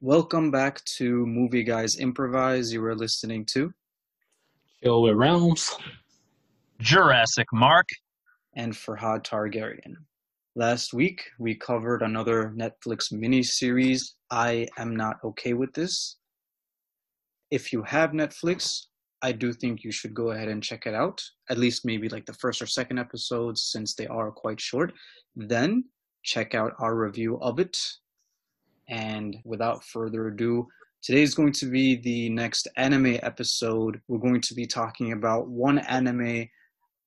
Welcome back to Movie Guys Improvise. You are listening to Chill with Realms. Jurassic Mark. and Faerhad Targaryen. Last week, we covered another Netflix miniseries, I Am Not Okay With This. If you have Netflix, I do think you should go ahead and check it out, at least maybe like the first or second episodes, since they are quite short. Then check out our review of it. And without further ado, today is going to be the next anime episode. We're going to be talking about one anime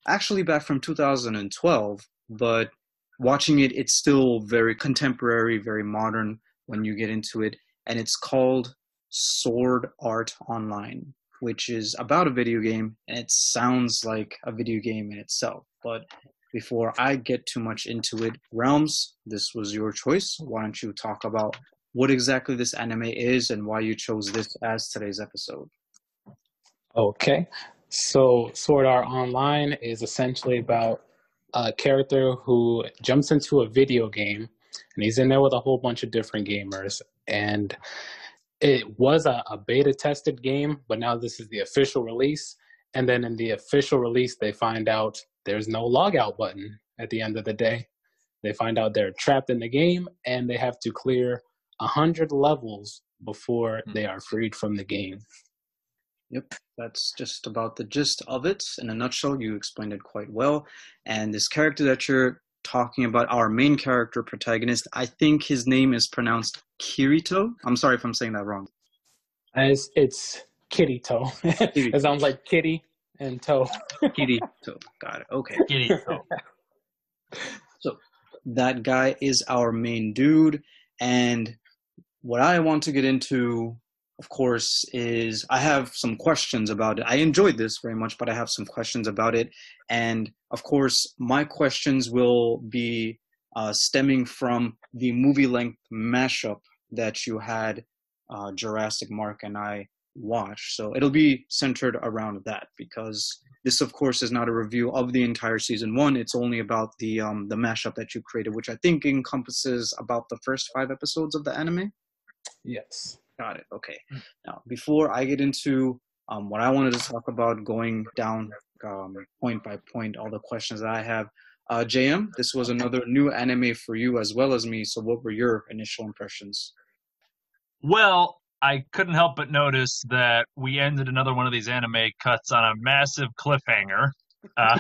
actually back from 2012, but watching it, it's still very contemporary, very modern when you get into it. And it's called Sword Art Online, which is about a video game, and it sounds like a video game in itself. But before I get too much into it, Realms, this was your choice. Why don't you talk about what exactly this anime is and why you chose this as today's episode? Okay. So Sword Art Online is essentially about a character who jumps into a video game, and he's in there with a whole bunch of different gamers. And it was a beta tested game, but now this is the official release. And then in the official release, they find out there's no logout button at the end of the day. They find out they're trapped in the game and they have to clear 100 levels before they are freed from the game. Yep, that's just about the gist of it. In a nutshell, you explained it quite well. And this character that you're talking about, our main character protagonist, I think his name is pronounced Kirito. I'm sorry if I'm saying that wrong. It's Kitty Toe. It sounds like kitty and toe. Kirito. Got it. Okay. Kirito. So that guy is our main dude. And what I want to get into, of course, is I have some questions about it. I enjoyed this very much, but I have some questions about it. And of course, my questions will be stemming from the movie-length mashup that you had Jurassic Mark and I watch. So it'll be centered around that because this, of course, is not a review of the entire season one. It's only about the mashup that you created, which I think encompasses about the first 5 episodes of the anime. Yes. Got it. Okay. Now, before I get into what I wanted to talk about, going down point by point, all the questions that I have, JM, this was another new anime for you as well as me. So, what were your initial impressions? Well, I couldn't help but notice that we ended another one of these anime cuts on a massive cliffhanger. Uh,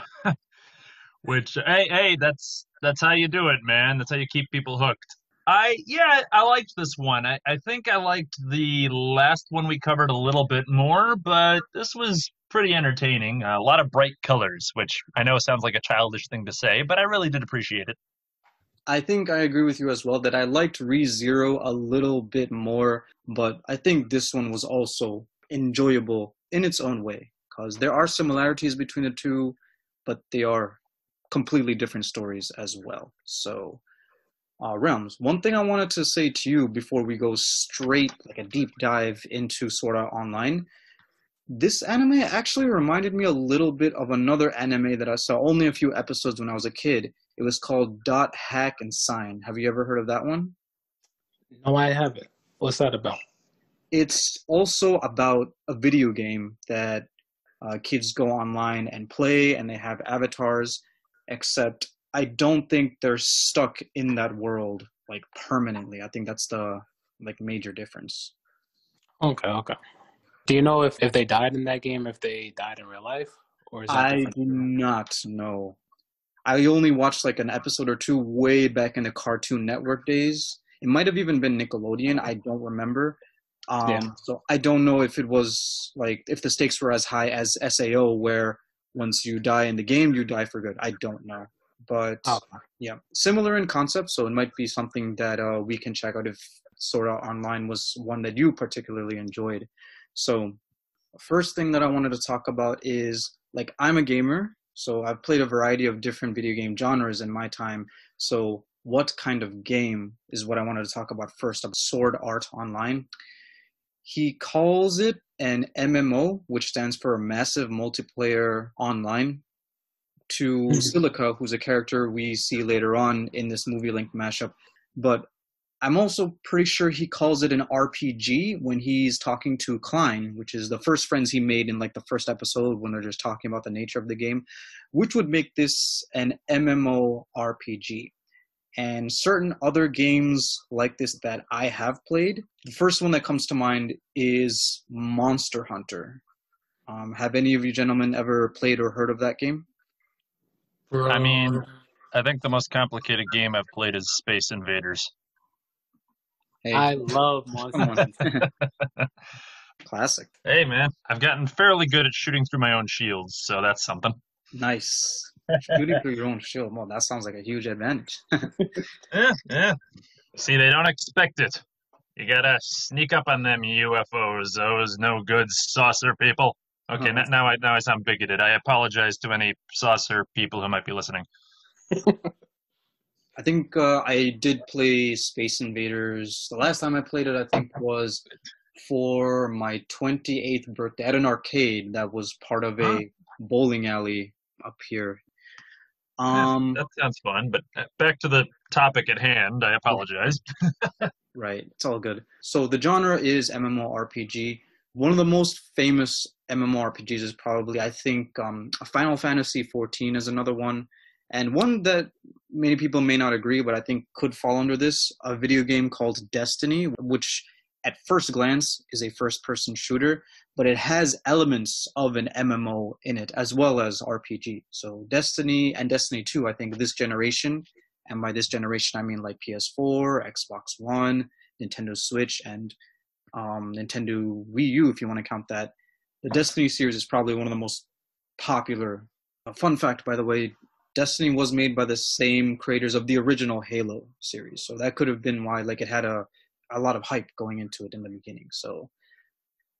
which, hey, that's how you do it, man. That's how you keep people hooked. I liked this one. I think I liked the last one we covered a little bit more, but this was pretty entertaining. A lot of bright colors, which I know sounds like a childish thing to say, but I really did appreciate it. I think I agree with you as well that I liked ReZero a little bit more, but I think this one was also enjoyable in its own way because there are similarities between the two, but they are completely different stories as well. So, Realms, one thing I wanted to say to you before we go straight, like a deep dive into Sword Art Online, this anime actually reminded me a little bit of another anime that I saw only a few episodes when I was a kid. It was called Dot Hack and Sign. Have you ever heard of that one? No, I haven't. What's that about? It's also about a video game that kids go online and play, and they have avatars, except I don't think they're stuck in that world like permanently. I think that's the like major difference. Okay. Do you know if they died in that game, if they died in real life? Or is that I different? do not know. I only watched like an episode or two way back in the Cartoon Network days. It might have even been Nickelodeon. I don't remember. Yeah. So I don't know if it was like if the stakes were as high as SAO, where once you die in the game, you die for good. I don't know, but Okay. yeah, similar in concept. So it might be something that we can check out if Sword Art Online was one that you particularly enjoyed. So first thing that I wanted to talk about is like I'm a gamer, so I've played a variety of different video game genres in my time. So what kind of game is what I wanted to talk about first about Sword Art Online. He calls it an MMO, which stands for Massive Multiplayer Online, to Silica, who's a character we see later on in this movie length mashup. But I'm also pretty sure he calls it an RPG when he's talking to Klein, which is the first friends he made in like the first episode when they're just talking about the nature of the game, which would make this an MMORPG. And certain other games like this that I have played, the first one that comes to mind is Monster Hunter. Have any of you gentlemen ever played or heard of that game? I mean, I think the most complicated game I've played is Space Invaders. Hey, I love Monster come on. Hunter. Classic. Hey, man, I've gotten fairly good at shooting through my own shields, so that's something. Nice. Shooting through your own shield. Well, that sounds like a huge advantage. Yeah. See, they don't expect it. You gotta sneak up on them UFOs, those no good saucer people. Okay, Oh, now I sound bigoted. I apologize to any saucer people who might be listening. I think I did play Space Invaders. The last time I played it, I think, was for my 28th birthday at an arcade that was part of a bowling alley up here. That sounds fun, but back to the topic at hand. I apologize. Right, it's all good. So the genre is MMORPG. One of the most famous MMORPGs is probably, I think, Final Fantasy XIV is another one. And one that many people may not agree, but I think could fall under this, a video game called Destiny, which at first glance is a first-person shooter, but it has elements of an MMO in it, as well as RPG. So Destiny and Destiny 2, I think this generation, and by this generation I mean like PS4, Xbox One, Nintendo Switch, and Nintendo Wii U, if you want to count that. The Destiny series is probably one of the most popular. A fun fact, by the way, Destiny was made by the same creators of the original Halo series, so that could have been why like it had a lot of hype going into it in the beginning. So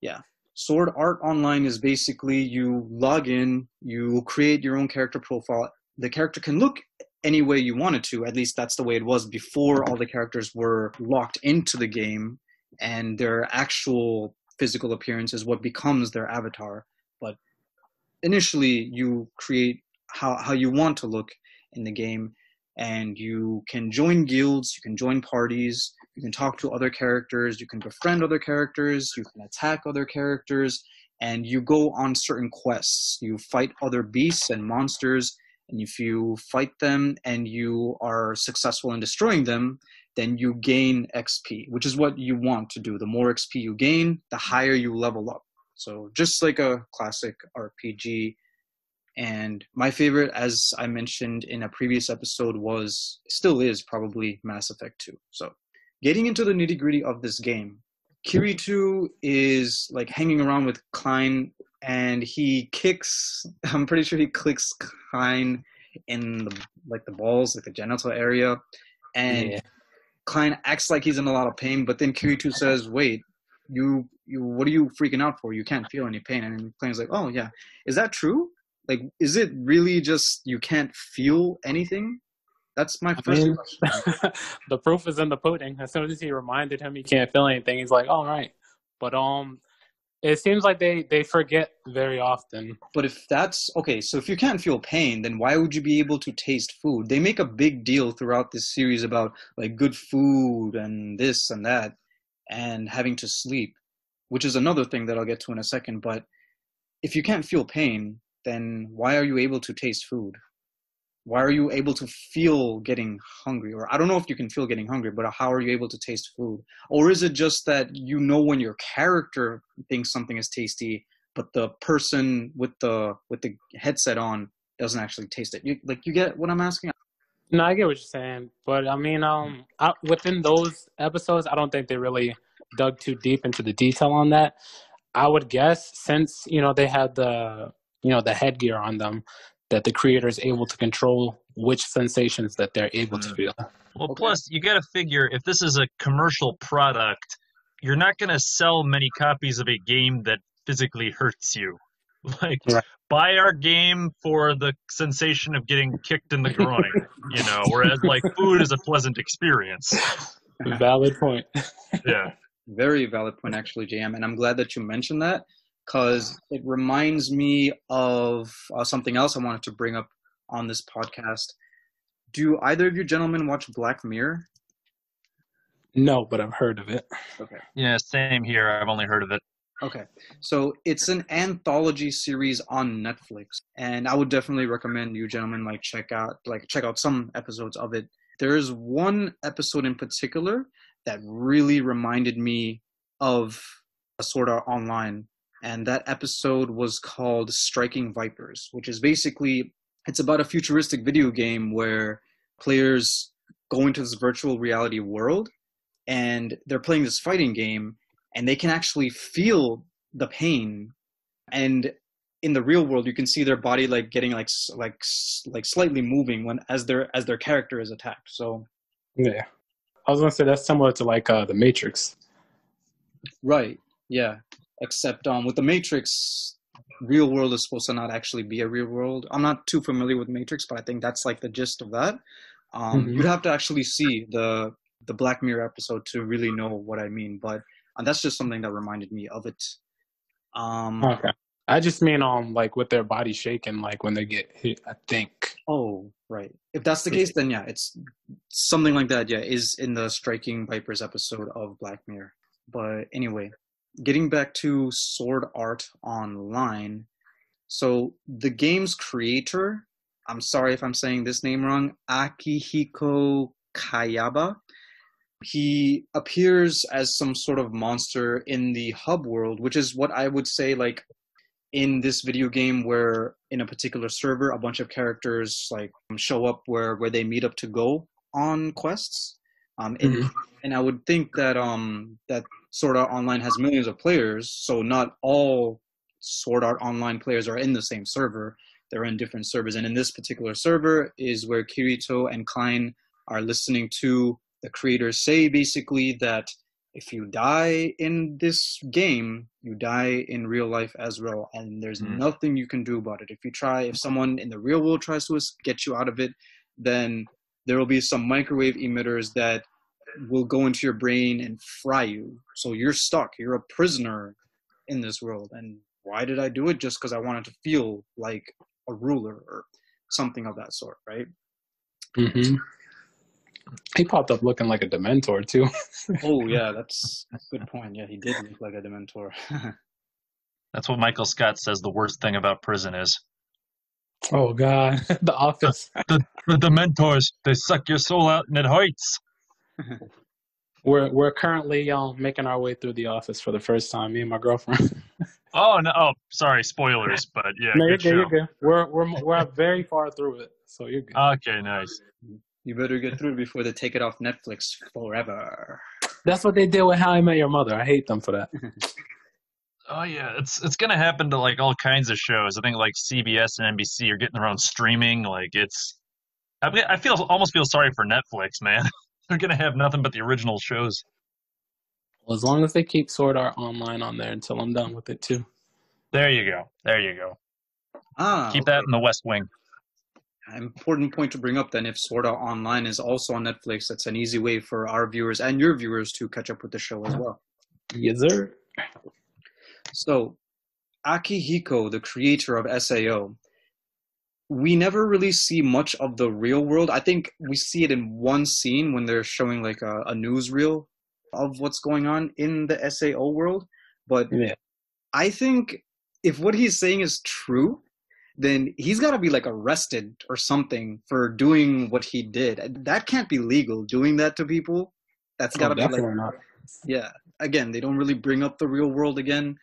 yeah, Sword Art Online is basically you log in, you create your own character profile. The character can look any way you want it to. At least that's the way it was before all the characters were locked into the game and their actual physical appearance is what becomes their avatar. But initially you create how you want to look in the game, and you can join guilds, you can join parties, you can talk to other characters, you can befriend other characters, you can attack other characters, and you go on certain quests. You fight other beasts and monsters, and if you fight them and you are successful in destroying them, then you gain XP, which is what you want to do. The more XP you gain, the higher you level up. So just like a classic RPG. And my favorite, as I mentioned in a previous episode, still is probably Mass Effect 2. So getting into the nitty gritty of this game, Kirito is like hanging around with Klein, and I'm pretty sure he clicks Klein in the balls, like the genital area. And Yeah. Klein acts like he's in a lot of pain, but then Kirito says, wait, you, what are you freaking out for? You can't feel any pain. And Klein's like, oh yeah, is that true? Like, is it really just you can't feel anything? That's my first question. The proof is in the pudding. As soon as he reminded him he can't feel anything, he's like, all right. But it seems like they forget very often. But if that's okay, so if you can't feel pain, then why would you be able to taste food? They make a big deal throughout this series about like good food and this and that and having to sleep, which is another thing that I'll get to in a second. But if you can't feel pain, then why are you able to taste food? Why are you able to feel getting hungry? Or I don't know if you can feel getting hungry, but how are you able to taste food? Or is it just that you know when your character thinks something is tasty, but the person with the headset on doesn't actually taste it? You get what I'm asking? No, I get what you're saying, but I mean, within those episodes, I don't think they really dug too deep into the detail on that. I would guess since they had the headgear on them, that the creator is able to control which sensations that they're able to feel. Well, Okay. plus, you got to figure if this is a commercial product, you're not going to sell many copies of a game that physically hurts you. Like, Right. buy our game for the sensation of getting kicked in the groin, whereas, like, food is a pleasant experience. Valid point. Yeah. Very valid point, actually, JM. And I'm glad that you mentioned that, because it reminds me of something else I wanted to bring up on this podcast. Do either of you gentlemen watch Black Mirror? No, but I've heard of it. Okay. Yeah, same here. I've only heard of it. Okay. So it's an anthology series on Netflix, and I would definitely recommend you gentlemen check out some episodes of it. There's one episode in particular that really reminded me of Sword Art Online, and that episode was called Striking Vipers, which is basically it's about a futuristic video game where players go into this virtual reality world and they're playing this fighting game and they can actually feel the pain, and in the real world you can see their body getting slightly moving when as their character is attacked. So Yeah. I was going to say that's similar to The Matrix. right, yeah, except with the Matrix, real world is supposed to not actually be a real world. I'm not too familiar with Matrix, but I think that's the gist of that. You'd have to actually see the Black Mirror episode to really know what I mean, but that's just something that reminded me of it. Okay. I just mean with their body shaking when they get hit, I think. Oh, right. If that's the case, then yeah, it's something like that. Yeah, is in the Striking Vipers episode of Black Mirror. But anyway, getting back to Sword Art Online. So the game's creator, I'm sorry if I'm saying this name wrong, Akihiko Kayaba. He appears as some sort of monster in the hub world, which is what I would say in this video game, where in a particular server a bunch of characters show up where they meet up to go on quests. And I would think that that Sword Art Online has millions of players, so not all Sword Art Online players are in the same server. They're in different servers, and in this particular server is where Kirito and Klein are listening to the creators say basically that if you die in this game, you die in real life as well, and there's nothing you can do about it. If someone in the real world tries to get you out of it, then there will be some microwave emitters that will go into your brain and fry you. So you're stuck. You're a prisoner in this world. And why did I do it? Just because I wanted to feel like a ruler or something of that sort, right? Mm-hmm. He popped up looking like a Dementor, too. Oh, yeah, that's a good point. Yeah, he did look like a Dementor. That's what Michael Scott says the worst thing about prison is. Oh, God. The Office. The Dementors, they suck your soul out and it hurts. We're currently making our way through The Office for the first time, me and my girlfriend. Oh, no. Oh, sorry, spoilers, but yeah, No, good show. you're good. We're very far through it, so you're good. Okay, nice. You better get through it before they take it off Netflix forever. That's what they did with How I Met Your Mother. I hate them for that. Oh yeah, it's gonna happen to all kinds of shows. I think CBS and NBC are getting their own streaming. I almost feel sorry for Netflix, man. They're gonna have nothing but the original shows. Well, as long as they keep Sword Art Online on there until I'm done with it too. There you go. Keep that in the West Wing. An important point to bring up then, if Sword Art Online is also on Netflix, that's an easy way for our viewers and your viewers to catch up with the show as well. Yes, sir. So, Akihiko, the creator of SAO, we never really see much of the real world. I think we see it in one scene when they're showing a newsreel of what's going on in the SAO world. But yeah. I think if what he's saying is true, then he's got to be arrested or something for doing what he did. That can't be legal, doing that to people. That's got to be not. Yeah. Again, they don't really bring up the real world again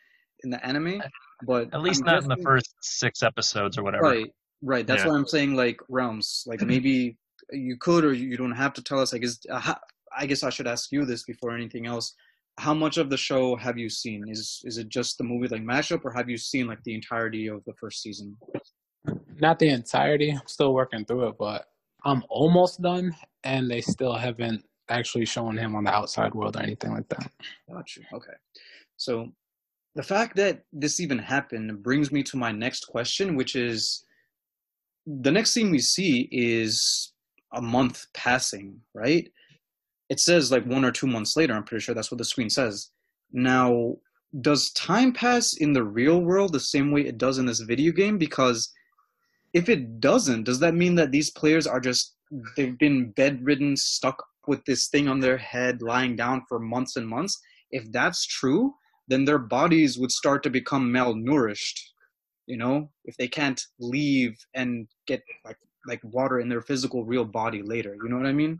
in the anime, but at least not in the first 6 episodes or whatever. Right. That's why I'm saying realms. Maybe you could, or you don't have to tell us. I guess I should ask you this before anything else. How much of the show have you seen? Is it just the movie mashup, or have you seen the entirety of the first season? Not the entirety. I'm still working through it, but I'm almost done, and they still haven't actually shown him on the outside world or anything like that. Gotcha. Okay. So the fact that this even happened brings me to my next question, which is the next scene we see is a month passing, right? It says 1 or 2 months later. I'm pretty sure that's what the screen says. Now, does time pass in the real world the same way it does in this video game? Because if it doesn't, does that mean that these players are they've been bedridden, stuck with this thing on their head, lying down for months and months. If that's true, then their bodies would start to become malnourished. If they can't leave and get like water in their physical real body later. You know what I mean?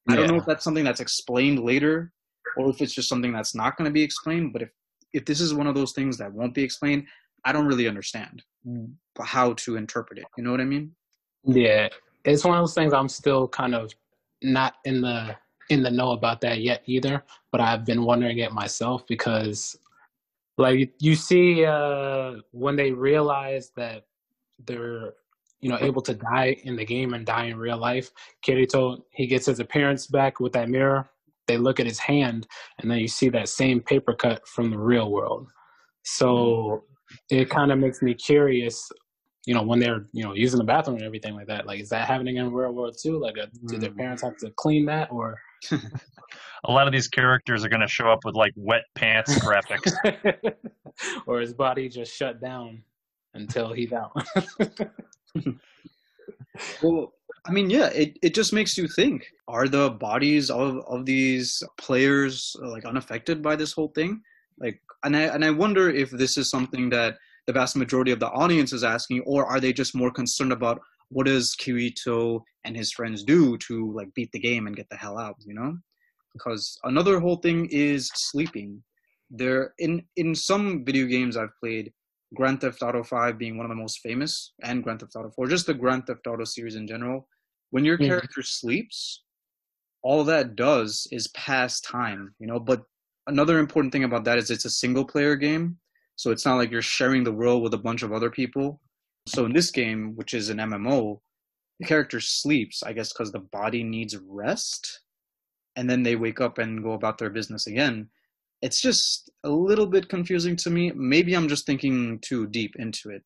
I don't know if that's something that's explained later, or if it's just something that's not going to be explained. But if this is one of those things that won't be explained, I don't really understand how to interpret it. You know what I mean? Yeah, it's one of those things I'm still kind of not in the know about that yet either, but I've been wondering it myself because like you see when they realize that they're able to die in the game and die in real life, Kirito, he gets his appearance back with that mirror. They look at his hand and then you see that same paper cut from the real world. So it kind of makes me curious, when they're using the bathroom and everything like that. Like, is that happening in real world too? Like, do their parents have to clean that, or A lot of these characters are going to show up with like wet pants graphics. or his body just shut down until he's out? Well, I mean, yeah, it just makes you think. Are the bodies of these players like unaffected by this whole thing? Like, and I wonder if this is something that the vast majority of the audience is asking, or are they just more concerned about what does Kirito and his friends do to like beat the game and get the hell out, Because another whole thing is sleeping. There in some video games I've played, Grand Theft Auto 5 being one of the most famous, and Grand Theft Auto 4, just the Grand Theft Auto series in general, when your character sleeps, all that does is pass time, But another important thing about that is it's a single player game, so it's not like you're sharing the world with a bunch of other people. So in this game, which is an MMO, the character sleeps, I guess because the body needs rest, and then they wake up and go about their business again. It's just a little bit confusing to me. Maybe I'm just thinking too deep into it.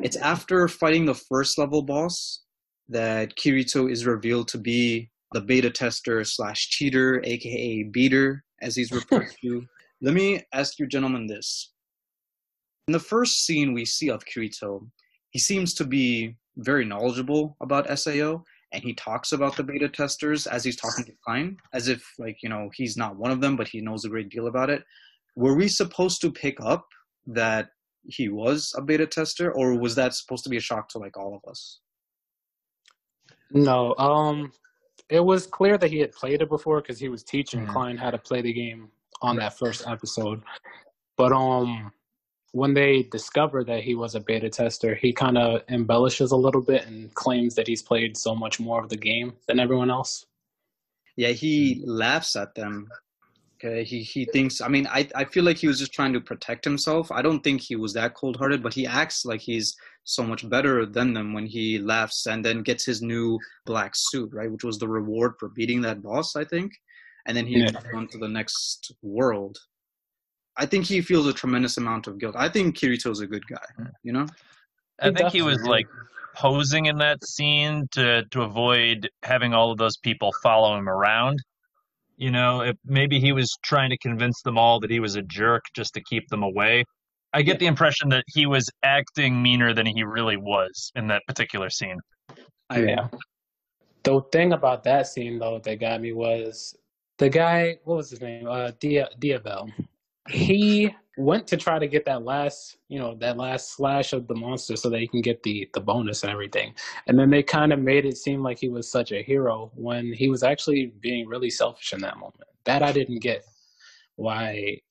It's after fighting the first level boss that Kirito is revealed to be the beta tester / cheater, aka beater, as he's referred to. Let me ask you gentlemen this. In the first scene we see of Kirito, he seems to be very knowledgeable about SAO, and he talks about the beta testers as he's talking to Klein, as if, like, he's not one of them, but he knows a great deal about it. Were we supposed to pick up that he was a beta tester, or was that supposed to be a shock to, like, all of us? No, it was clear that he had played it before because he was teaching Klein how to play the game on that first episode. But when they discover that he was a beta tester, he kind of embellishes a little bit and claims that he's played so much more of the game than everyone else. Yeah, he laughs at them. Okay, he thinks, I mean, I feel like he was just trying to protect himself. I don't think he was that cold-hearted, but he acts like he's so much better than them when he laughs and then gets his new black suit, right, which was the reward for beating that boss, I think. And then he moves on to the next world. I think he feels a tremendous amount of guilt. I think Kirito's a good guy, I think he was like posing in that scene to avoid having all of those people follow him around. If maybe he was trying to convince them all that he was a jerk just to keep them away. I get the impression that he was acting meaner than he really was in that particular scene. Yeah. The thing about that scene, though, that got me was the guy, what was his name? Diabel. He went to try to get that last slash of the monster so that he can get the bonus and everything. And then they kind of made it seem like he was such a hero when he was actually being really selfish in that moment. That I didn't get why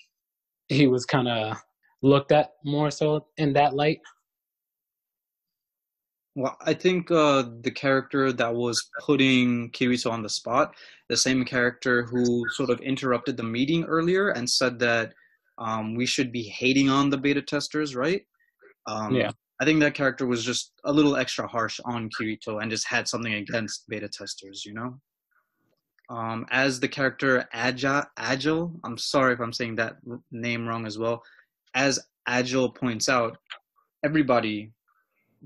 he was kind of looked at more so in that light. Well, I think the character that was putting Kirito on the spot, the same character who sort of interrupted the meeting earlier and said that we should be hating on the beta testers, right? I think that character was just a little extra harsh on Kirito and just had something against beta testers, As the character Agile, I'm sorry if I'm saying that name wrong as well. As Agile points out, everybody,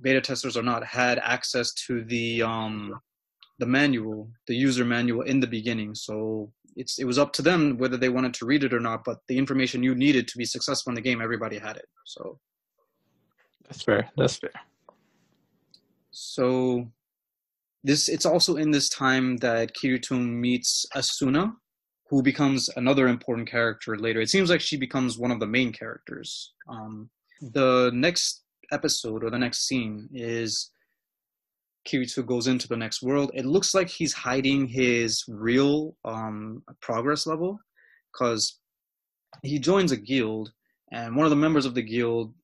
beta testers or not, had access to the manual, the user manual in the beginning. So it was up to them whether they wanted to read it or not, but the information you needed to be successful in the game, everybody had it. So that's fair. So it's also in this time that Kirito meets Asuna, who becomes another important character later. It seems like she becomes one of the main characters. The next episode or the next scene is Kirito goes into the next world. It looks like he's hiding his real progress level because he joins a guild, and one of the members of the guild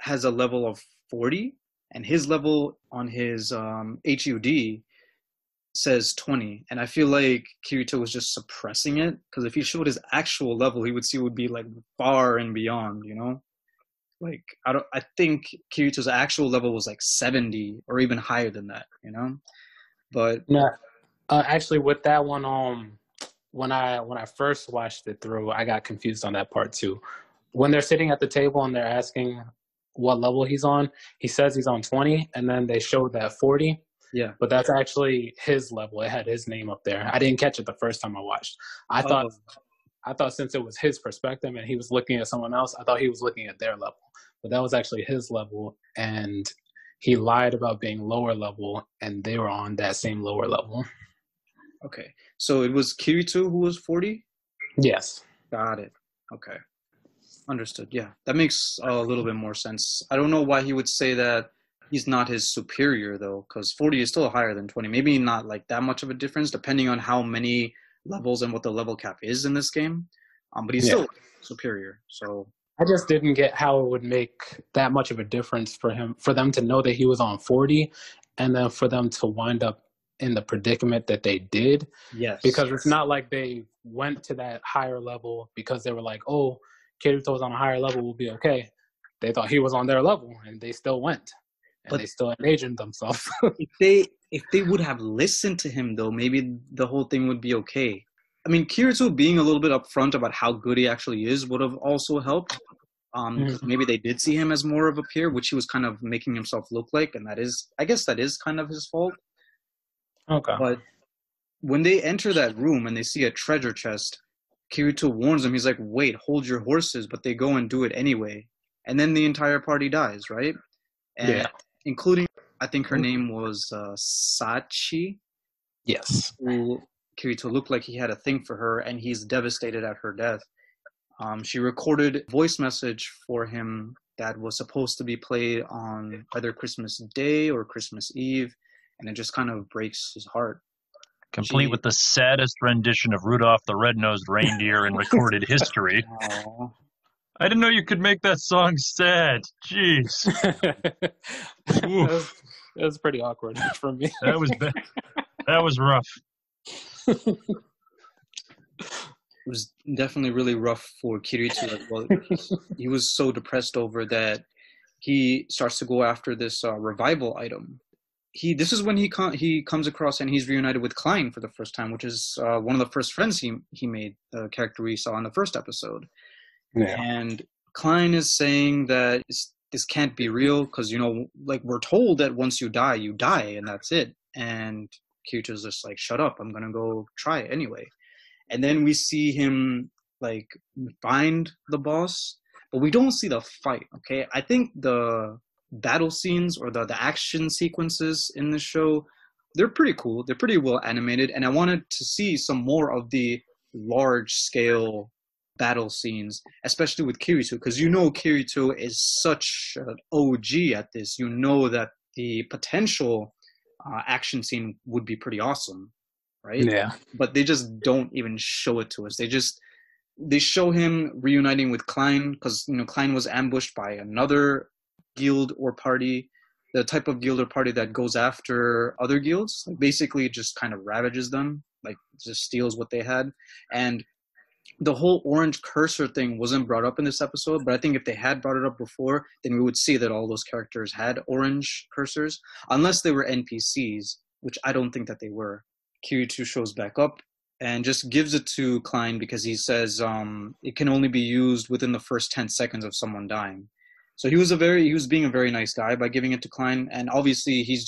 has a level of 40, and his level on his HUD says 20. And I feel like Kirito was just suppressing it, because if he showed his actual level, he would see it would be like far and beyond, you know? Like I think Kirito's actual level was like 70 or even higher than that, you know? But Yeah. Actually, with that one, when I first watched it through, I got confused on that part too. When they're sitting at the table and they're asking what level he's on, he says he's on 20, and then they showed that 40. yeah. But that's actually his level. It had his name up there. I didn't catch it the first time I watched. I thought since it was his perspective and he was looking at someone else, I thought he was looking at their level. But that was actually his level, and he lied about being lower level, and they were on that same lower level. Okay. So it was Kirito who was 40? Yes. Got it. Okay. Understood. Yeah. That makes a little bit more sense. I don't know why he would say that he's not his superior, though, because 40 is still higher than 20. Maybe not like that much of a difference, depending on how many levels and what the level cap is in this game. But he's still superior. So I just didn't get how it would make that much of a difference for them to know that he was on 40, and then for them to wind up in the predicament that they did. yes, Because it's not like they went to that higher level because they were like, oh, Kirito's on a higher level, we'll be okay. They thought he was on their level, and they still went. And they still endangered themselves. if they would have listened to him, though, maybe the whole thing would be okay. I mean, Kirito being a little bit upfront about how good he actually is would have also helped. Maybe they did see him as more of a peer, which he was kind of making himself look like, and I guess that is kind of his fault. Okay. But when they enter that room and they see a treasure chest, Kirito warns them. He's like, wait, hold your horses, but they go and do it anyway. And then the entire party dies, right? And including, I think her name was Sachi. Yes. Who Kirito looked like he had a thing for her, and he's devastated at her death. She recorded a voice message for him that was supposed to be played on either Christmas Day or Christmas Eve, and it just kind of breaks his heart. Complete with the saddest rendition of Rudolph the Red-Nosed Reindeer in recorded history. Aww. I didn't know you could make that song sad. Jeez. That was pretty awkward for me. That was bad. That was rough. It was definitely really rough for Kirito as well. He was so depressed over that he starts to go after this revival item. This is when he comes across and he's reunited with Klein for the first time, which is one of the first friends he made, the character we saw in the first episode. Yeah. And Klein is saying that this can't be real because, you know, like we're told that once you die, and that's it. And Kirito's just like, shut up, I'm going to go try it anyway. And then we see him like find the boss, but we don't see the fight, okay? I think the battle scenes or the action sequences in the show, they're pretty cool. They're pretty well animated, and I wanted to see some more of the large scale battle scenes, especially with Kirito, because you know Kirito is such an OG at this. You know that the potential action scene would be pretty awesome, right? Yeah. But they just don't even show it to us. They show him reuniting with Klein because, you know, Klein was ambushed by another guild or party, the type of guild or party that goes after other guilds, like basically just kind of ravages them, like just steals what they had. And the whole orange cursor thing wasn't brought up in this episode, but I think if they had brought it up before, then we would see that all those characters had orange cursors, unless they were NPCs, which I don't think that they were. Kirito shows back up and just gives it to Klein because he says it can only be used within the first 10 seconds of someone dying. So he was being a very nice guy by giving it to Klein, and obviously he is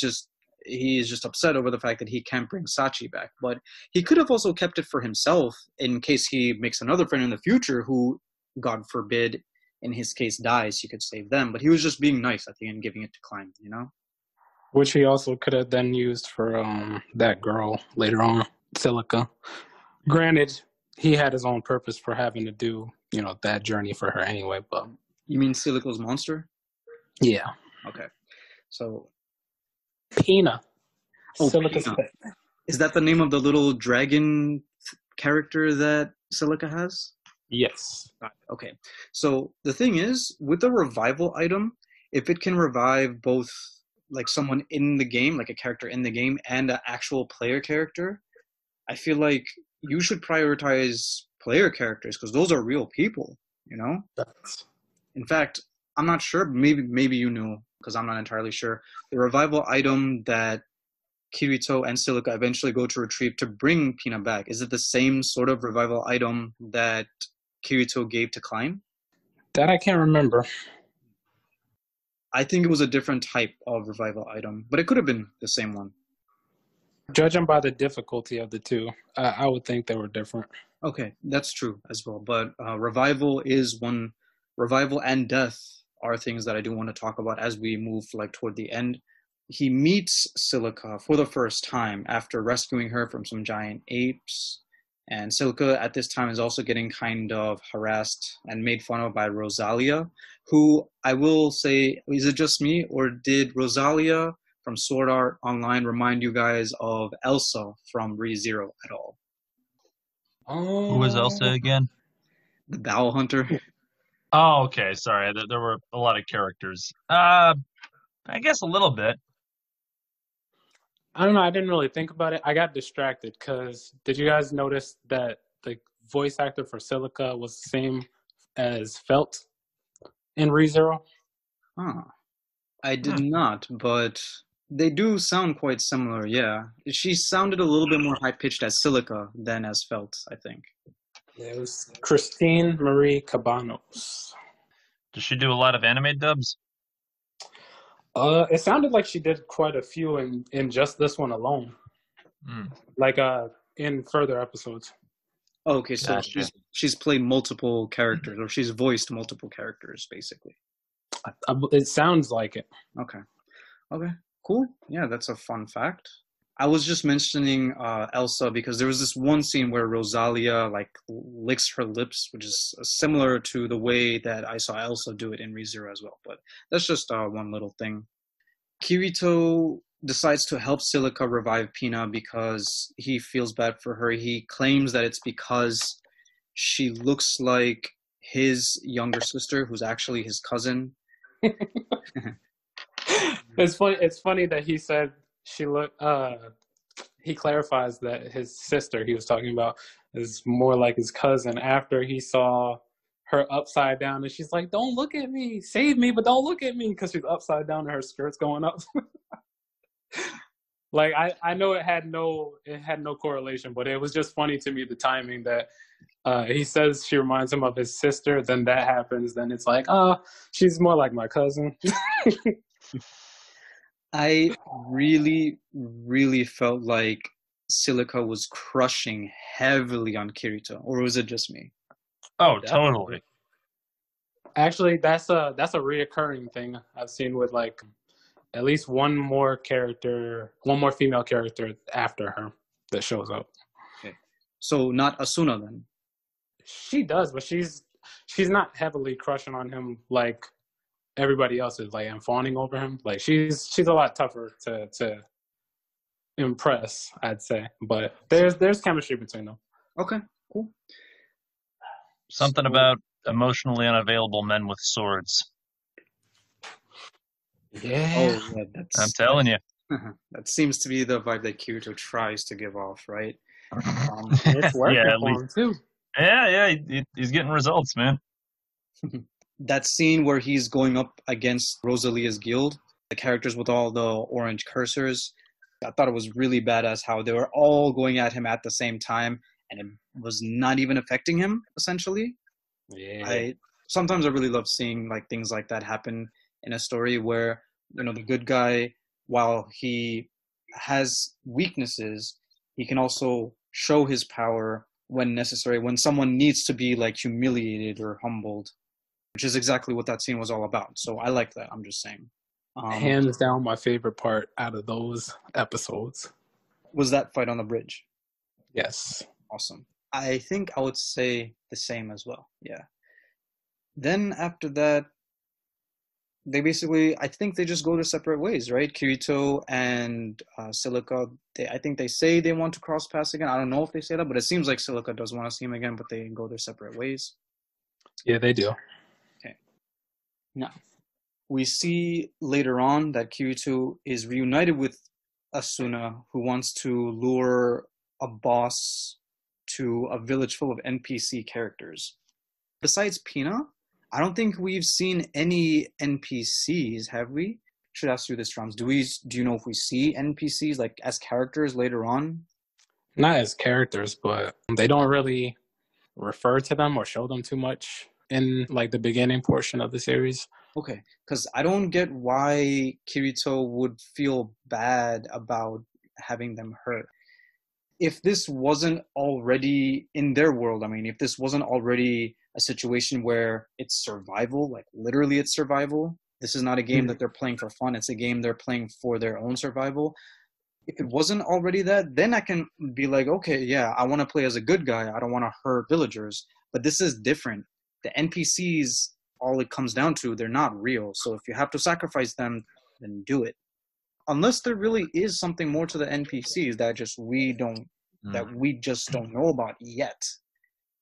just upset over the fact that he can't bring Sachi back. But he could have also kept it for himself in case he makes another friend in the future who, God forbid, in his case dies, he could save them. But he was just being nice at the end, giving it to Klein, you know? which he also could have then used for that girl later on, Silica. Granted, he had his own purpose for having to do, that journey for her anyway, but... You mean Silico's monster? Yeah. Okay. So... Pina. Oh, Silica's Pina. pet. Is that the name of the little dragon character that Silica has? Yes. Okay. So the thing is, with the revival item, if it can revive both like someone in the game, like a character in the game, and an actual player character, I feel like you should prioritize player characters because those are real people, you know? In fact, I'm not sure, maybe you knew, because I'm not entirely sure. The revival item that Kirito and Silica eventually go to retrieve to bring Pina back, is it the same sort of revival item that Kirito gave to Klein? That I can't remember. I think it was a different type of revival item, but it could have been the same one. Judging by the difficulty of the two, I would think they were different. Okay, that's true as well. But revival is one. Revival and death are things that I do want to talk about as we move like toward the end. He meets Silica for the first time after rescuing her from some giant apes. And Silica at this time is also getting kind of harassed and made fun of by Rosalia, who I will say, is it just me, or did Rosalia from Sword Art Online remind you guys of Elsa from ReZero at all? Who was Elsa again? The Bow Hunter. Oh, okay. Sorry, there were a lot of characters. I guess a little bit. I don't know. I didn't really think about it. I got distracted because did you guys notice that the voice actor for Silica was the same as Felt in ReZero? Huh. I did not, but they do sound quite similar, yeah. She sounded a little bit more high-pitched as Silica than as Felt, I think. It was Christine Marie Cabanos. Does she do a lot of anime dubs? It sounded like she did quite a few in just this one alone. Like in further episodes. Oh, okay, so Gotcha. she's played multiple characters, or she's voiced multiple characters, basically. It sounds like it. Okay, cool. Yeah, that's a fun fact. I was just mentioning Elsa because there was this one scene where Rosalia like licks her lips, which is similar to the way that I saw Elsa do it in ReZero as well. But that's just one little thing. Kirito decides to help Silica revive Pina because he feels bad for her. He claims that it's because she looks like his younger sister, who's actually his cousin. It's funny that he said she looked. He clarifies that his sister he was talking about is more like his cousin after he saw her upside down, and she's like, "Don't look at me, save me, but don't look at me," because she's upside down and her skirt's going up. Like I know it had no correlation, but it was just funny to me the timing that he says she reminds him of his sister. Then that happens. Then it's like, oh, she's more like my cousin. I really, really felt like Silica was crushing heavily on Kirito, or was it just me? Oh, totally. Actually, that's a reoccurring thing I've seen with like at least one more female character after her that shows up. Okay. So not Asuna then? She does, but she's not heavily crushing on him like everybody else is, like, and fawning over him. Like she's a lot tougher to impress, I'd say. But there's chemistry between them. Okay, cool. Something about emotionally unavailable men with swords. Yeah. Oh, yeah, I'm telling you. That seems to be the vibe that Kirito tries to give off, right? It's working Yeah, at for least. him too. Yeah, he's getting results, man. That scene where he's going up against Rosalia's guild, the characters with all the orange cursors, I thought it was really badass how they were all going at him at the same time, and it was not even affecting him, essentially. Yeah. Sometimes I really love seeing like things like that happen in a story where, you know, the good guy, while he has weaknesses, he can also show his power when necessary, when someone needs to be like humiliated or humbled, which is exactly what that scene was all about. So I like that. I'm just saying. Hands down, my favorite part out of those episodes. Was that fight on the bridge? Yes. Awesome. I think I would say the same as well. Yeah. Then after that, they basically, I think they just go their separate ways, right? Kirito and Silica, I think they say they want to cross paths again. I don't know if they say that, but it seems like Silica does want to see him again, but they go their separate ways. Yeah, they do. Okay. Now, we see later on that Kirito is reunited with Asuna, who wants to lure a boss to a village full of NPC characters. Besides Pina, I don't think we've seen any NPCs, have we? Should ask you this, Rams. Do you know if we see NPCs like as characters later on? Not as characters, but they don't really refer to them or show them too much in like the beginning portion of the series. Okay, because I don't get why Kirito would feel bad about having them hurt. If this wasn't already in their world, I mean, if this wasn't already a situation where it's survival, like literally it's survival, this is not a game that they're playing for fun, it's a game they're playing for their own survival. If it wasn't already that, then I can be like, okay, yeah, I want to play as a good guy, I don't want to hurt villagers. But this is different. The NPCs, all it comes down to, they're not real. So if you have to sacrifice them, then do it. Unless there really is something more to the NPCs that we just don't know about yet.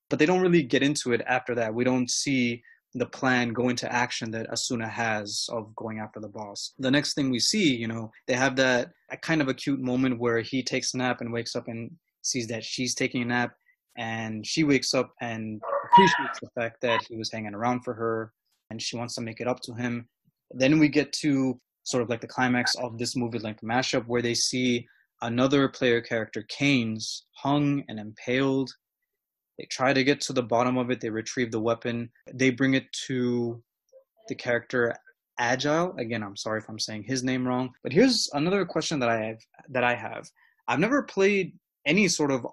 But they don't really get into it after that. We don't see the plan go into action that Asuna has of going after the boss. The next thing we see, they have that kind of a cute moment where he takes a nap and wakes up and sees that she's taking a nap, and she wakes up and appreciates the fact that he was hanging around for her, and she wants to make it up to him. Then we get to sort of like the climax of this movie-length mashup where they see another player character, Keynes, hung and impaled. They try to get to the bottom of it. They retrieve the weapon. They bring it to the character Agile. Again, I'm sorry if I'm saying his name wrong. But here's another question that I have. I've never played any sort of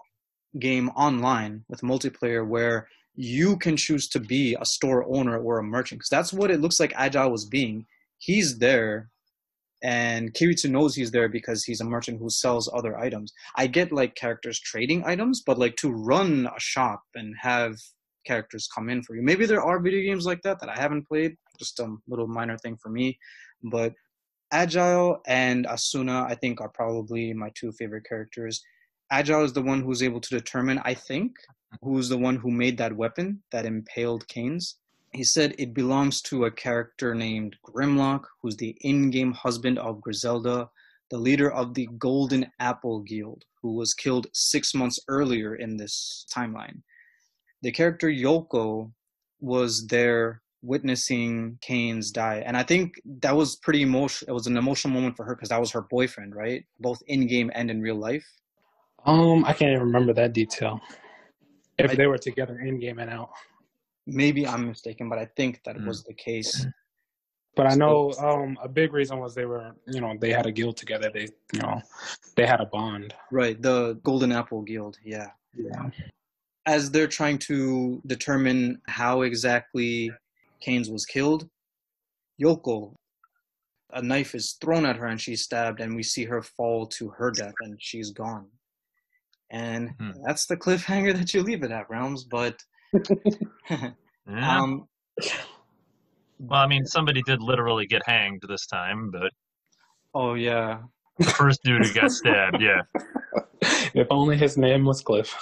game online with multiplayer where you can choose to be a store owner or a merchant, because that's what it looks like Agile was being. He's there, and Kirito knows he's there because he's a merchant who sells other items. I get like characters trading items, but like to run a shop and have characters come in for you. Maybe there are video games like that I haven't played, just a little minor thing for me. But Agile and Asuna, I think, are probably my two favorite characters. Agile is the one who's able to determine, I think, who's the one who made that weapon that impaled Keynes. He said it belongs to a character named Grimlock, who's the in-game husband of Griselda, the leader of the Golden Apple Guild, who was killed 6 months earlier in this timeline. The character Yoko was there witnessing Keynes die, and I think that was pretty emotional. It was an emotional moment for her because that was her boyfriend, right? Both in-game and in real life. I can't even remember that detail. If they were together in-game and out. Maybe I'm mistaken, but I think that was the case. But I know a big reason was they were, they had a guild together. They had a bond. Right, the Golden Apple Guild, yeah. Yeah. As they're trying to determine how exactly Keynes was killed, Yoko, a knife is thrown at her and she's stabbed, and we see her fall to her death and she's gone. And that's the cliffhanger that you leave it at, Realms, but... Yeah. Well, I mean, somebody did literally get hanged this time, but... Oh, yeah. The first dude who got stabbed, yeah. If only his name was Cliff.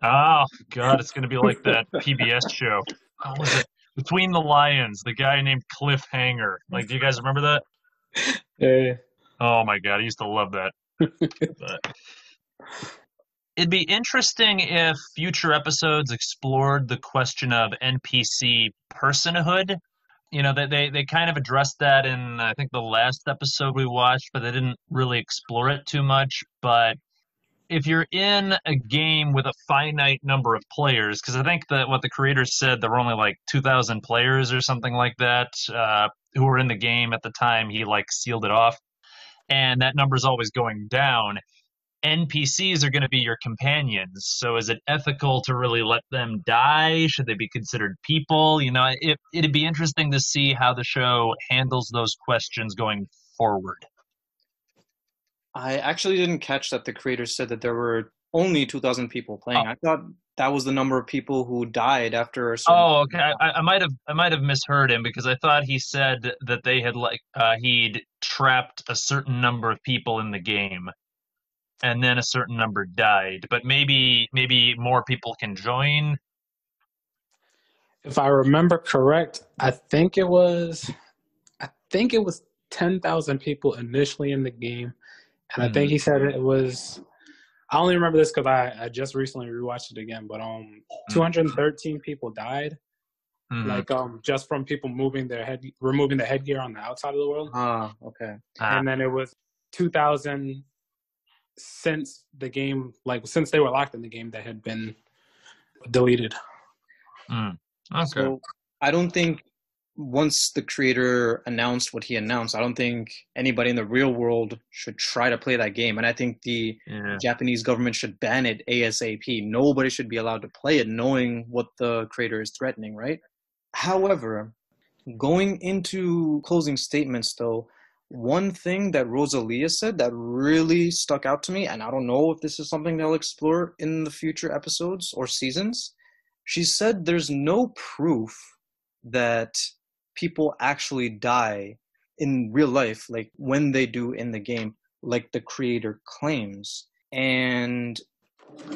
Oh, God, it's going to be like that PBS show. What was it? Between the Lions, the guy named Cliffhanger. Like, do you guys remember that? Yeah. Oh, my God, I used to love that. But it'd be interesting if future episodes explored the question of NPC personhood. They kind of addressed that in, I think, the last episode we watched, but they didn't really explore it too much. But if you're in a game with a finite number of players, because I think that what the creators said, there were only like 2,000 players or something like that who were in the game at the time he like sealed it off, and that number's always going down. NPCs are going to be your companions. So is it ethical to really let them die? Should they be considered people? It'd be interesting to see how the show handles those questions going forward. I actually didn't catch that the creators said that there were only 2,000 people playing. I thought that was the number of people who died after a certain. Oh, okay. I might have misheard him because I thought he said that they had he'd trapped a certain number of people in the game, and then a certain number died. But maybe more people can join. If I remember correct, I think it was 10,000 people initially in the game, and I think he said it was. I only remember this because I just recently rewatched it again, but 213 people died, just from people removing the headgear on the outside of the world. Okay. And then it was 2,000 since the game, since they were locked in the game, that had been deleted. Okay. So I don't think once the creator announced what he announced, I don't think anybody in the real world should try to play that game. And I think the Japanese government should ban it ASAP. Nobody should be allowed to play it knowing what the creator is threatening, right? However, going into closing statements, though, one thing that Rosalia said that really stuck out to me, and I don't know if this is something they'll explore in the future episodes or seasons, she said there's no proof that people actually die in real life, like when they do in the game, like the creator claims. And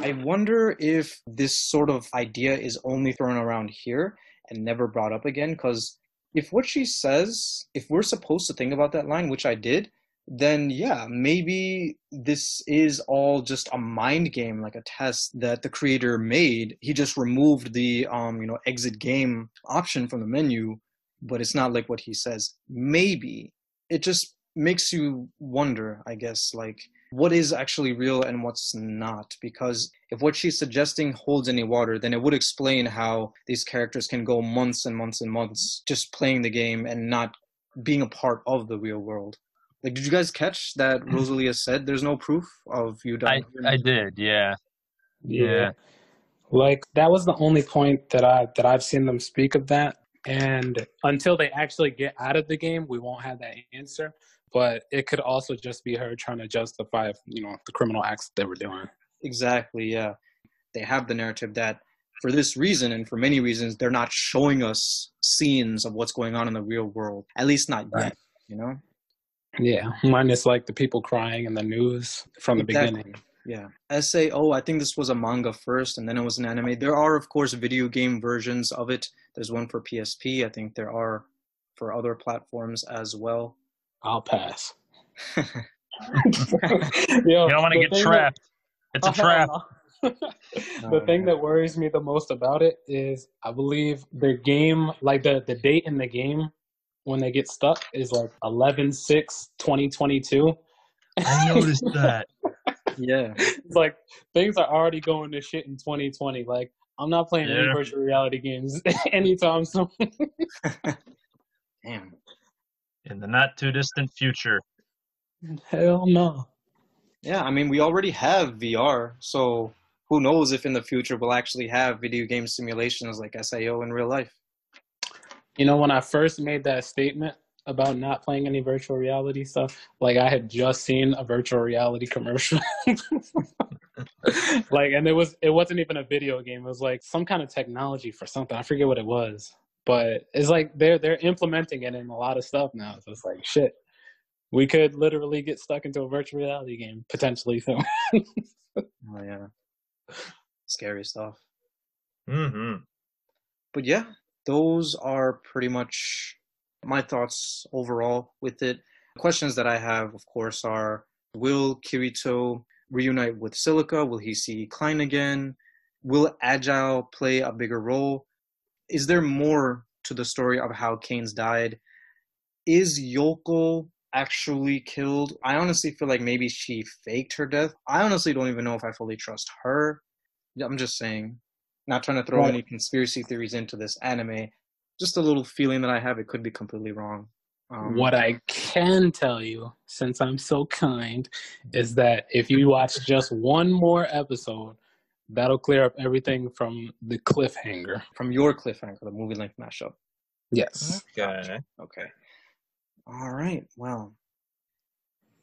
I wonder if this sort of idea is only thrown around here and never brought up again, because if what she says, if we're supposed to think about that line, which I did, then yeah, maybe this is all just a mind game, like a test that the creator made. He just removed the exit game option from the menu, but it's not like what he says. Maybe it just makes you wonder, I guess, like what is actually real and what's not. Because if what she's suggesting holds any water, then it would explain how these characters can go months and months and months just playing the game and not being a part of the real world. Like, did you guys catch that Rosalia said there's no proof of you dying? I did, yeah. Like, that was the only point that I've seen them speak of that. And until they actually get out of the game, we won't have that answer. But it could also just be her trying to justify, the criminal acts that they were doing. Exactly, yeah. They have the narrative that for this reason and for many reasons, they're not showing us scenes of what's going on in the real world. At least not yet, Yeah, minus like the people crying in the news from the beginning. Yeah. SAO, I think this was a manga first and then it was an anime. There are, of course, video game versions of it. There's one for PSP. I think there are for other platforms as well. I'll pass. You don't want to get trapped. It's a trap. The thing that worries me the most about it is I believe the game, like the date in the game when they get stuck is like 11/6/2022. I noticed that. Yeah. It's like things are already going to shit in 2020. Like, I'm not playing any virtual reality games anytime soon. Damn. In the not too distant future. Hell no. Yeah, I mean, we already have VR, so who knows if in the future we'll actually have video game simulations like SAO in real life. When I first made that statement about not playing any virtual reality stuff, like I had just seen a virtual reality commercial. And it wasn't even a video game. It was like some kind of technology for something. I forget what it was. But it's like they're implementing it in a lot of stuff now. So it's like, shit, we could literally get stuck into a virtual reality game potentially soon. Oh yeah, scary stuff. Mm-hmm. But yeah, those are pretty much my thoughts overall with it. Questions that I have, of course, are: will Kirito reunite with Silica? Will he see Klein again? Will Agile play a bigger role? Is there more to the story of how Keynes died? Is Yoko actually killed? I honestly feel like maybe she faked her death. I honestly don't even know if I fully trust her. I'm just saying, not trying to throw any conspiracy theories into this anime. Just a little feeling that I have. It could be completely wrong. What I can tell you, since I'm so kind, is that if you watch just one more episode, that'll clear up everything from the cliffhanger. From your cliffhanger, the movie length mashup. Yes. Okay. Okay. All right. Well,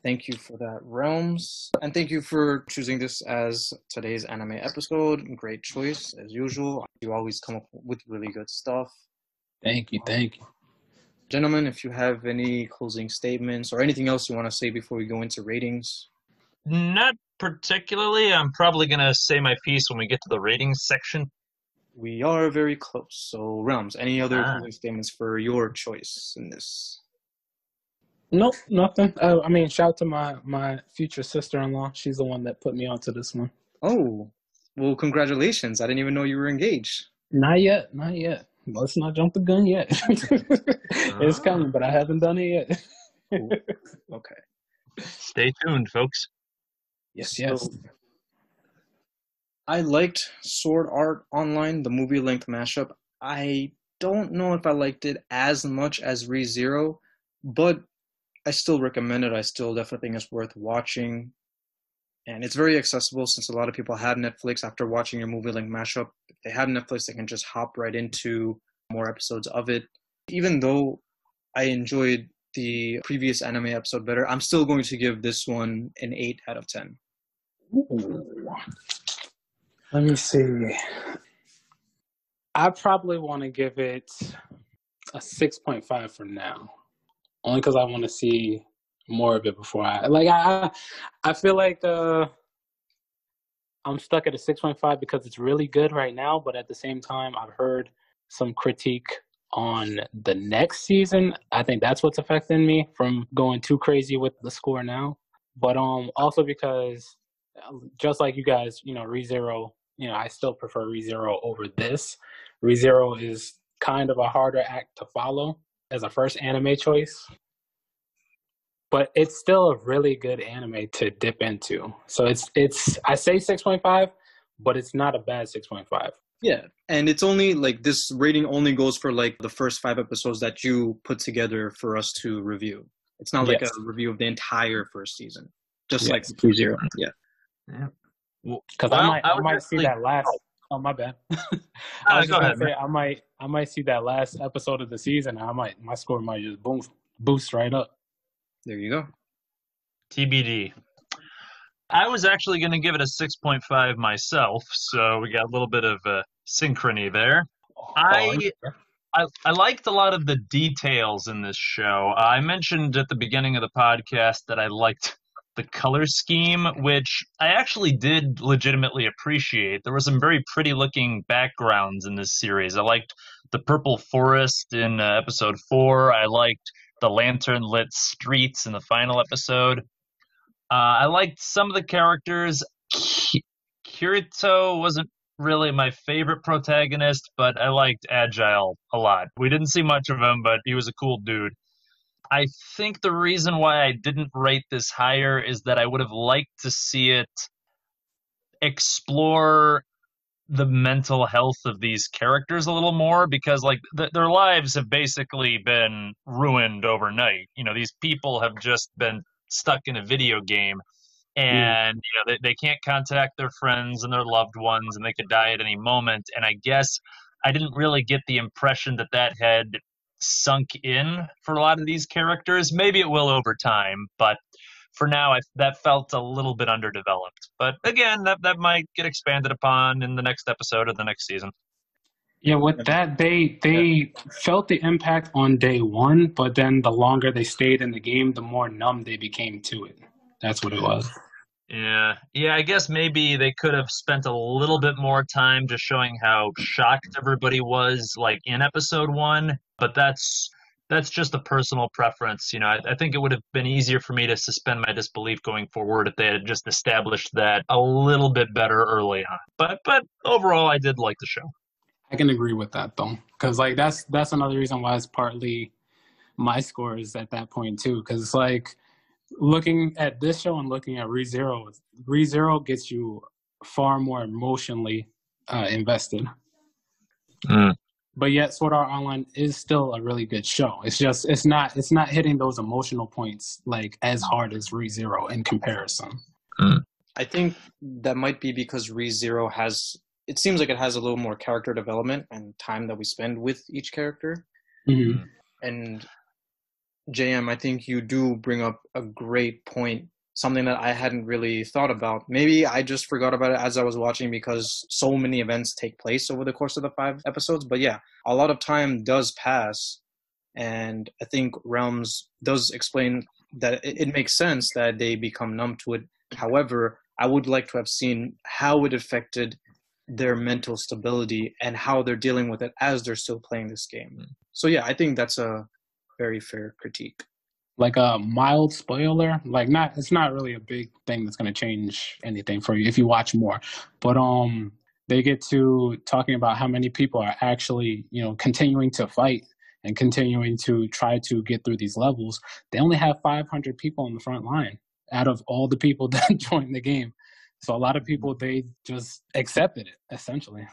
thank you for that, Realms. And thank you for choosing this as today's anime episode. Great choice, as usual. You always come up with really good stuff. Thank you. Gentlemen, if you have any closing statements or anything else you want to say before we go into ratings. Not particularly. I'm probably going to say my piece when we get to the ratings section. We are very close. So, Realms, any other Ah. closing statements for your choice in this? Nope, nothing. I mean, shout out to my future sister-in-law. She's the one that put me onto this one. Oh, well, congratulations. I didn't even know you were engaged. Not yet. Let's not jump the gun yet. It's coming, but I haven't done it yet. Okay. Stay tuned, folks. Yes. So, I liked Sword Art Online, the movie length mashup. I don't know if I liked it as much as ReZero, but I still recommend it. I still definitely think it's worth watching. And it's very accessible since a lot of people have Netflix after watching your movie length mashup. If they have Netflix, they can just hop right into more episodes of it. Even though I enjoyed the previous anime episode better, I'm still going to give this one an 8 out of 10. Ooh. Let me see. I probably want to give it a 6.5 for now. Only because I want to see more of it before I feel like I'm stuck at a 6.5 because it's really good right now, but at the same time I've heard some critique on the next season. I think that's what's affecting me from going too crazy with the score now. But also because just like you guys, ReZero, I still prefer ReZero over this. ReZero is kind of a harder act to follow as a first anime choice. But it's still a really good anime to dip into. So it's I say 6.5, but it's not a bad 6.5. Yeah, and it's only like this rating only goes for like the first 5 episodes that you put together for us to review. It's not like a review of the entire first season, just like ReZero. Yeah. Because I might see that last. Oh, my bad. I was just gonna say I might see that last episode of the season. My score might just boost right up. There you go. TBD. I was actually going to give it a 6.5 myself, so we got a little bit of synchrony there. I liked a lot of the details in this show. I mentioned at the beginning of the podcast that I liked the color scheme, which I actually did legitimately appreciate. There were some very pretty looking backgrounds in this series. I liked the purple forest in episode 4. I liked the lantern lit streets in the final episode. I liked some of the characters. Kirito wasn't really my favorite protagonist, but I liked Agile a lot. We didn't see much of him, but he was a cool dude. I think the reason why I didn't rate this higher is that I would have liked to see it explore the mental health of these characters a little more, because like their lives have basically been ruined overnight. These people have just been stuck in a video game, and they can't contact their friends and their loved ones, and they could die at any moment. And I guess I didn't really get the impression that had sunk in for a lot of these characters. Maybe it will over time, but for now, that felt a little bit underdeveloped. But again, that might get expanded upon in the next episode of the next season. Yeah, with that, they felt the impact on day 1, but then the longer they stayed in the game, the more numb they became to it. That's what it was. Yeah, I guess maybe they could have spent a little bit more time just showing how shocked everybody was, like in episode 1. But that's just a personal preference. I think it would have been easier for me to suspend my disbelief going forward if they had just established that a little bit better early on. But overall, I did like the show. I can agree with that though, because like that's another reason why it's partly my score is at that point too. Because like looking at this show and looking at ReZero gets you far more emotionally invested. but yet Sword Art Online is still a really good show. It's not hitting those emotional points like as hard as ReZero in comparison. I think that might be because ReZero it seems like it has a little more character development and time that we spend with each character. Mm-hmm. And JM, I think you do bring up a great point, something that I hadn't really thought about. Maybe I just forgot about it as I was watching because so many events take place over the course of the 5 episodes. But yeah, a lot of time does pass. And I think Realms does explain that it makes sense that they become numb to it. However, I would like to have seen how it affected their mental stability and how they're dealing with it as they're still playing this game. So yeah, I think that's a very fair critique. Like a mild spoiler, it's not really a big thing that's going to change anything for you if you watch more. But they get to talking about how many people are actually, continuing to fight and continuing to try to get through these levels. They only have 500 people on the front line out of all the people that joined the game. So a lot of people, they just accepted it, essentially.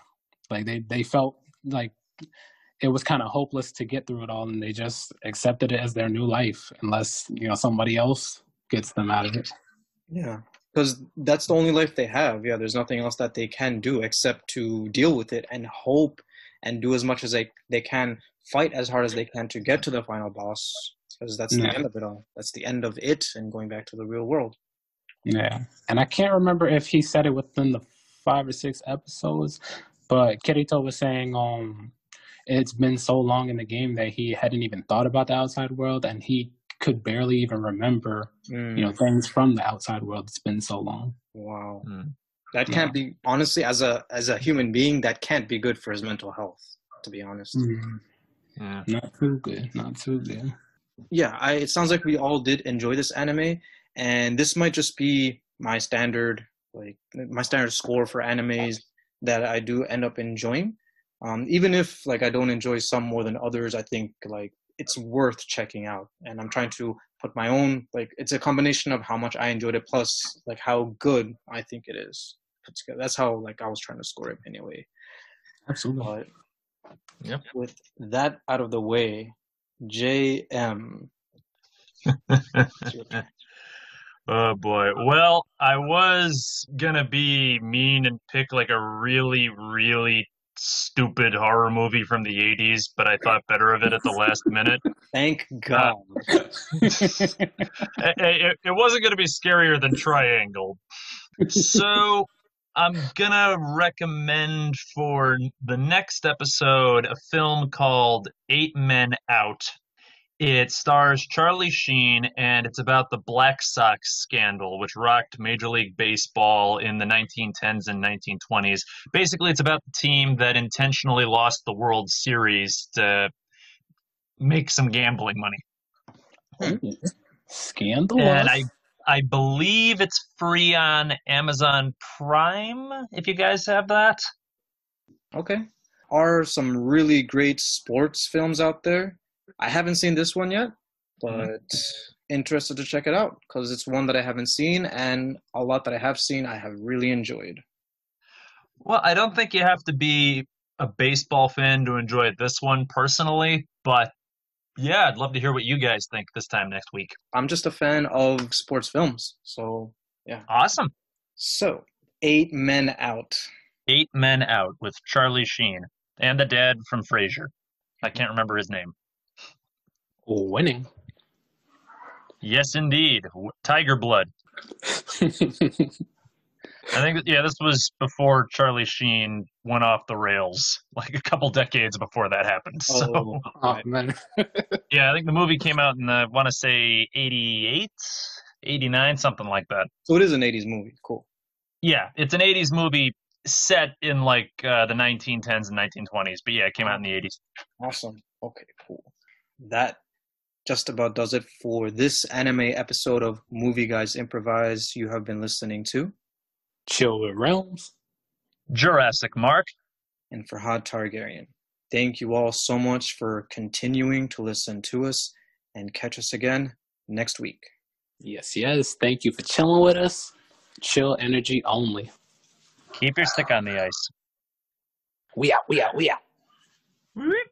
Like they felt like it was kind of hopeless to get through it all, and they just accepted it as their new life unless, somebody else gets them out of it. Yeah, because that's the only life they have. Yeah, there's nothing else that they can do except to deal with it and hope and do as much as they can, fight as hard as they can to get to the final boss, because that's the end of it all. That's the end of it and going back to the real world. Yeah, and I can't remember if he said it within the 5 or 6 episodes, but Kirito was saying it's been so long in the game that he hadn't even thought about the outside world, and he could barely even remember, things from the outside world. It's been so long. Wow. That can't be, honestly, as a human being, that can't be good for his mental health, to be honest. Yeah. Not too good. Yeah, it sounds like we all did enjoy this anime, and this might just be my standard score for animes that I do end up enjoying. Even if I don't enjoy some more than others, I think it's worth checking out. And I'm trying to put my own it's a combination of how much I enjoyed it plus how good I think it is put together. That's how I was trying to score it anyway. Absolutely. But with that out of the way, JM. Oh boy. Well, I was gonna be mean and pick a really, really stupid horror movie from the 80s, but I thought better of it at the last minute. Thank God. It wasn't gonna be scarier than Triangle. So I'm gonna recommend for the next episode a film called 8 Men Out. It stars Charlie Sheen, and it's about the Black Sox scandal, which rocked Major League Baseball in the 1910s and 1920s. Basically, it's about the team that intentionally lost the World Series to make some gambling money. Scandalous. And I believe it's free on Amazon Prime, if you guys have that. Okay. Are some really great sports films out there? I haven't seen this one yet, but interested to check it out because it's one that I haven't seen, and a lot that I have seen I have really enjoyed. Well, I don't think you have to be a baseball fan to enjoy this one personally, but yeah, I'd love to hear what you guys think this time next week. I'm just a fan of sports films, so yeah. Awesome. So, 8 Men Out. 8 Men Out with Charlie Sheen and the dad from Frasier. I can't remember his name. Winning. Yes, indeed. Tiger Blood. I think, this was before Charlie Sheen went off the rails, a couple decades before that happened. So, man. Yeah, I think the movie came out in, I want to say, 88, 89, something like that. So it is an 80s movie. Cool. Yeah, it's an 80s movie set in, the 1910s and 1920s. But yeah, it came out in the 80s. Awesome. Okay, cool. That just about does it for this anime episode of Movie Guys Improvise. You have been listening to Chill with Realms, Jurassic Mark, and Faerhad Targaryen. Thank you all so much for continuing to listen to us, and catch us again next week. Yes. Thank you for chilling with us. Chill energy only. Keep your stick on the ice. We out. Whoop.